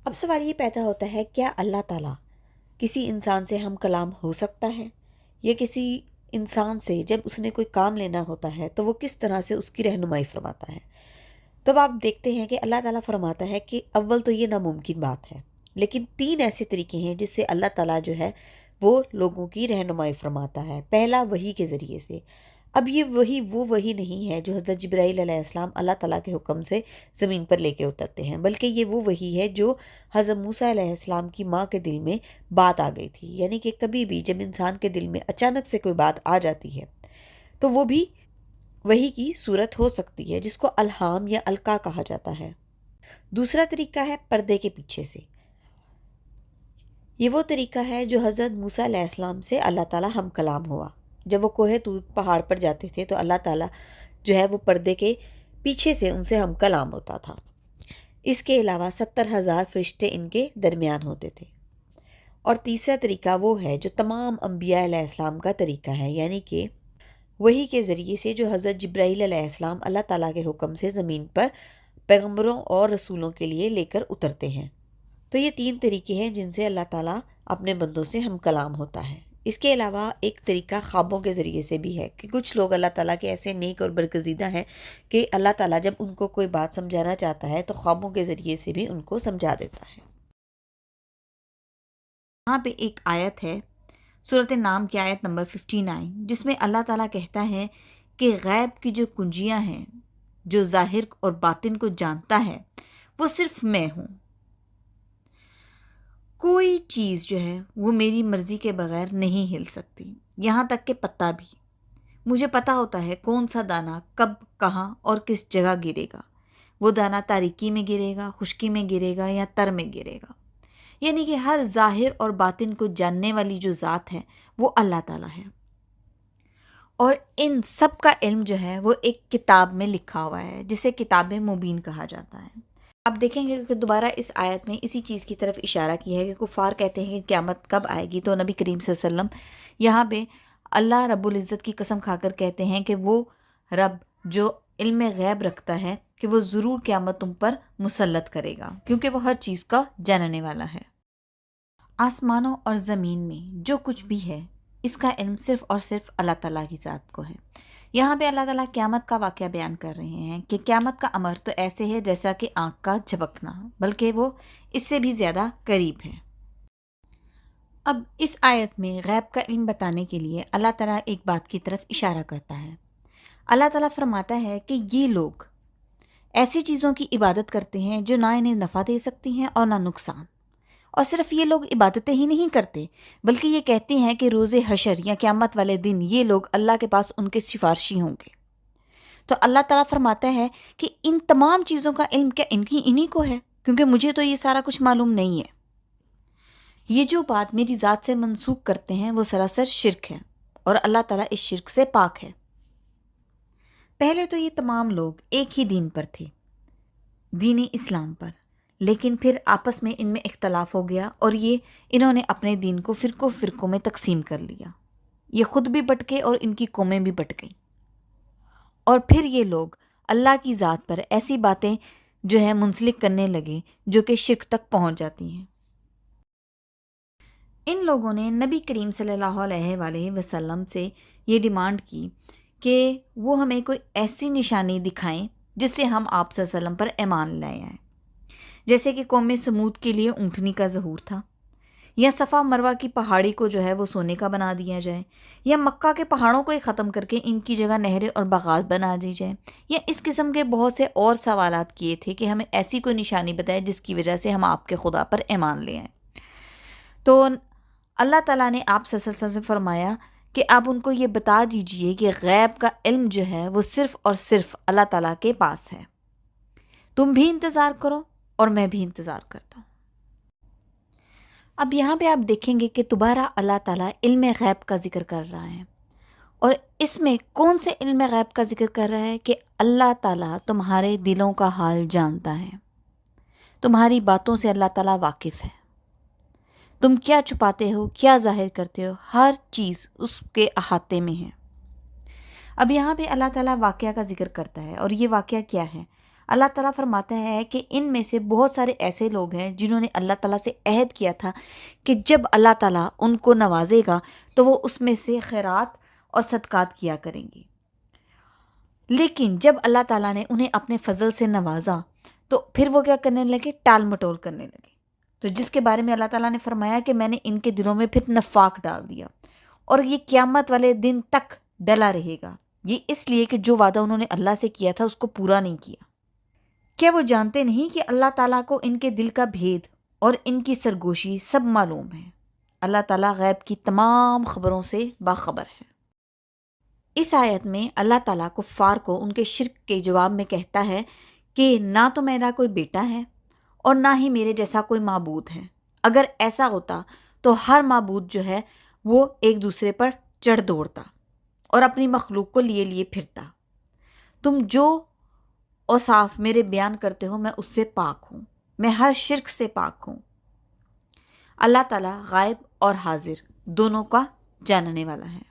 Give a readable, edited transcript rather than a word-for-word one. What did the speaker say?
اب سوال یہ پیدا ہوتا ہے، کیا اللہ تعالیٰ کسی انسان سے ہم کلام ہو سکتا ہے؟ یا کسی انسان سے جب اس نے کوئی کام لینا ہوتا ہے تو وہ کس طرح سے اس کی رہنمائی فرماتا ہے؟ تو اب آپ دیکھتے ہیں کہ اللہ تعالیٰ فرماتا ہے کہ اول تو یہ ناممکن بات ہے، لیکن 3 ایسے طریقے ہیں جس سے اللہ تعالیٰ جو ہے وہ لوگوں کی رہنمائی فرماتا ہے۔ پہلا، وحی کے ذریعے سے۔ اب یہ وحی وہ وحی نہیں ہے جو حضرت جبرائیل علیہ السلام اللہ تعالیٰ کے حکم سے زمین پر لے کے اترتے ہیں، بلکہ یہ وہ وحی ہے جو حضرت موسیٰ علیہ السلام کی ماں کے دل میں بات آ گئی تھی۔ یعنی کہ کبھی بھی جب انسان کے دل میں اچانک سے کوئی بات آ جاتی ہے تو وہ بھی وحی کی صورت ہو سکتی ہے، جس کو الہام یا القا کہا جاتا ہے۔ دوسرا طریقہ ہے پردے کے پیچھے سے۔ یہ وہ طریقہ ہے جو حضرت موسیٰ علیہ السلام سے اللہ تعالیٰ ہم کلام ہوا۔ جب وہ کوہ طور پہاڑ پر جاتے تھے تو اللہ تعالیٰ جو ہے وہ پردے کے پیچھے سے ان سے ہم کلام ہوتا تھا۔ اس کے علاوہ 70,000 فرشتے ان کے درمیان ہوتے تھے۔ اور تیسرا طریقہ وہ ہے جو تمام انبیاء علیہ السلام کا طریقہ ہے، یعنی کہ وحی کے ذریعے سے جو حضرت جبرائیل علیہ السلام اللہ تعالیٰ کے حکم سے زمین پر پیغمبروں اور رسولوں کے لیے لے کر اترتے ہیں۔ تو یہ 3 طریقے ہیں جن سے اللہ تعالیٰ اپنے بندوں سے ہم کلام ہوتا ہے۔ اس کے علاوہ ایک طریقہ خوابوں کے ذریعے سے بھی ہے کہ کچھ لوگ اللہ تعالیٰ کے ایسے نیک اور برگزیدہ ہیں کہ اللہ تعالیٰ جب ان کو کوئی بات سمجھانا چاہتا ہے تو خوابوں کے ذریعے سے بھی ان کو سمجھا دیتا ہے۔ یہاں پہ ایک آیت ہے، سورۃ نام کی آیت نمبر 59، جس میں اللہ تعالیٰ کہتا ہے کہ غیب کی جو کنجیاں ہیں، جو ظاہر اور باطن کو جانتا ہے، وہ صرف میں ہوں۔ کوئی چیز جو ہے وہ میری مرضی کے بغیر نہیں ہل سکتی، یہاں تک کہ پتا بھی۔ مجھے پتا ہوتا ہے کون سا دانہ کب، کہاں اور کس جگہ گرے گا۔ وہ دانہ تاریکی میں گرے گا، خشکی میں گرے گا یا تر میں گرے گا۔ یعنی کہ ہر ظاہر اور باطن کو جاننے والی جو ذات ہے وہ اللہ تعالیٰ ہے، اور ان سب کا علم جو ہے وہ ایک کتاب میں لکھا ہوا ہے، جسے کتاب مبین کہا جاتا ہے۔ آپ دیکھیں گے کہ دوبارہ اس آیت میں اسی چیز کی طرف اشارہ کیا ہے کہ کفار کہتے ہیں کہ قیامت کب آئے گی، تو نبی کریم صلی اللہ علیہ وسلم یہاں پہ اللہ رب العزت کی قسم کھا کر کہتے ہیں کہ وہ رب جو علم غیب رکھتا ہے کہ وہ ضرور قیامت تم پر مسلط کرے گا، کیونکہ وہ ہر چیز کا جاننے والا ہے۔ آسمانوں اور زمین میں جو کچھ بھی ہے، اس کا علم صرف اور صرف اللہ تعالیٰ کی ذات کو ہے۔ یہاں پہ اللہ تعالیٰ قیامت کا واقعہ بیان کر رہے ہیں کہ قیامت کا امر تو ایسے ہے جیسا کہ آنکھ کا جھپکنا، بلکہ وہ اس سے بھی زیادہ قریب ہے۔ اب اس آیت میں غیب کا علم بتانے کے لیے اللہ تعالیٰ ایک بات کی طرف اشارہ کرتا ہے۔ اللہ تعالیٰ فرماتا ہے کہ یہ لوگ ایسی چیزوں کی عبادت کرتے ہیں جو نہ انہیں نفع دے سکتی ہیں اور نہ نقصان، اور صرف یہ لوگ عبادتیں ہی نہیں کرتے بلکہ یہ کہتے ہیں کہ روز حشر یا قیامت والے دن یہ لوگ اللہ کے پاس ان کے سفارشی ہوں گے۔ تو اللہ تعالیٰ فرماتا ہے کہ ان تمام چیزوں کا علم کیا انہی کو ہے، کیونکہ مجھے تو یہ سارا کچھ معلوم نہیں ہے۔ یہ جو بات میری ذات سے منسوخ کرتے ہیں وہ سراسر شرک ہے، اور اللہ تعالیٰ اس شرک سے پاک ہے۔ پہلے تو یہ تمام لوگ ایک ہی دین پر تھے، دین اسلام پر، لیکن پھر آپس میں ان میں اختلاف ہو گیا اور انہوں نے اپنے دین کو فرقوں میں تقسیم کر لیا۔ یہ خود بھی بٹ گئے اور ان کی قومیں بھی بٹ گئیں، اور پھر یہ لوگ اللہ کی ذات پر ایسی باتیں جو ہے منسلک کرنے لگے جو کہ شرک تک پہنچ جاتی ہیں۔ ان لوگوں نے نبی کریم صلی اللہ علیہ وآلہ وسلم سے یہ ڈیمانڈ کی کہ وہ ہمیں کوئی ایسی نشانی دکھائیں جس سے ہم آپ صلی اللہ علیہ وسلم پر ایمان لائے آئیں، جیسے کہ قوم سمود کے لیے اونٹنی کا ظہور تھا، یا صفا مروہ کی پہاڑی کو جو ہے وہ سونے کا بنا دیا جائے، یا مکہ کے پہاڑوں کو ہی ختم کر کے ان کی جگہ نہریں اور باغات بنا دی جائے، یا اس قسم کے بہت سے اور سوالات کیے تھے کہ ہمیں ایسی کوئی نشانی بتائے جس کی وجہ سے ہم آپ کے خدا پر ایمان لے آئیں۔ تو اللہ تعالیٰ نے آپ صلی اللہ علیہ وسلم سے فرمایا کہ آپ ان کو یہ بتا دیجئے کہ غیب کا علم جو ہے وہ صرف اور صرف اللہ تعالیٰ کے پاس ہے، تم بھی انتظار کرو اور میں بھی انتظار کرتا ہوں۔ اب یہاں پہ آپ دیکھیں گے کہ دوبارہ اللہ تعالیٰ علم غیب کا ذکر کر رہا ہے، اور اس میں کون سے علم غیب کا ذکر کر رہا ہے کہ اللہ تعالیٰ تمہارے دلوں کا حال جانتا ہے، تمہاری باتوں سے اللہ تعالیٰ واقف ہے، تم کیا چھپاتے ہو، کیا ظاہر کرتے ہو، ہر چیز اس کے احاطے میں ہے۔ اب یہاں پہ اللہ تعالیٰ واقعہ کا ذکر کرتا ہے، اور یہ واقعہ کیا ہے؟ اللہ تعالیٰ فرماتا ہے کہ ان میں سے بہت سارے ایسے لوگ ہیں جنہوں نے اللہ تعالیٰ سے عہد کیا تھا کہ جب اللہ تعالیٰ ان کو نوازے گا تو وہ اس میں سے خیرات اور صدقات کیا کریں گے، لیکن جب اللہ تعالیٰ نے انہیں اپنے فضل سے نوازا تو پھر وہ کیا کرنے لگے؟ ٹال مٹول کرنے لگے۔ تو جس کے بارے میں اللہ تعالیٰ نے فرمایا کہ میں نے ان کے دلوں میں پھر نفاق ڈال دیا اور یہ قیامت والے دن تک ڈلا رہے گا، یہ اس لیے کہ جو وعدہ انہوں نے اللہ سے کیا تھا اس کو پورا نہیں کیا۔ کیا وہ جانتے نہیں کہ اللہ تعالیٰ کو ان کے دل کا بھید اور ان کی سرگوشی سب معلوم ہے؟ اللہ تعالیٰ غیب کی تمام خبروں سے باخبر ہے۔ اس آیت میں اللہ تعالیٰ کفار کو ان کے شرک کے جواب میں کہتا ہے کہ نہ تو میرا کوئی بیٹا ہے اور نہ ہی میرے جیسا کوئی معبود ہے۔ اگر ایسا ہوتا تو ہر معبود جو ہے وہ ایک دوسرے پر چڑھ دوڑتا اور اپنی مخلوق کو لیے لیے پھرتا۔ تم جو اوصاف میرے بیان کرتے ہو میں اس سے پاک ہوں، میں ہر شرک سے پاک ہوں۔ اللہ تعالیٰ غائب اور حاضر دونوں کا جاننے والا ہے۔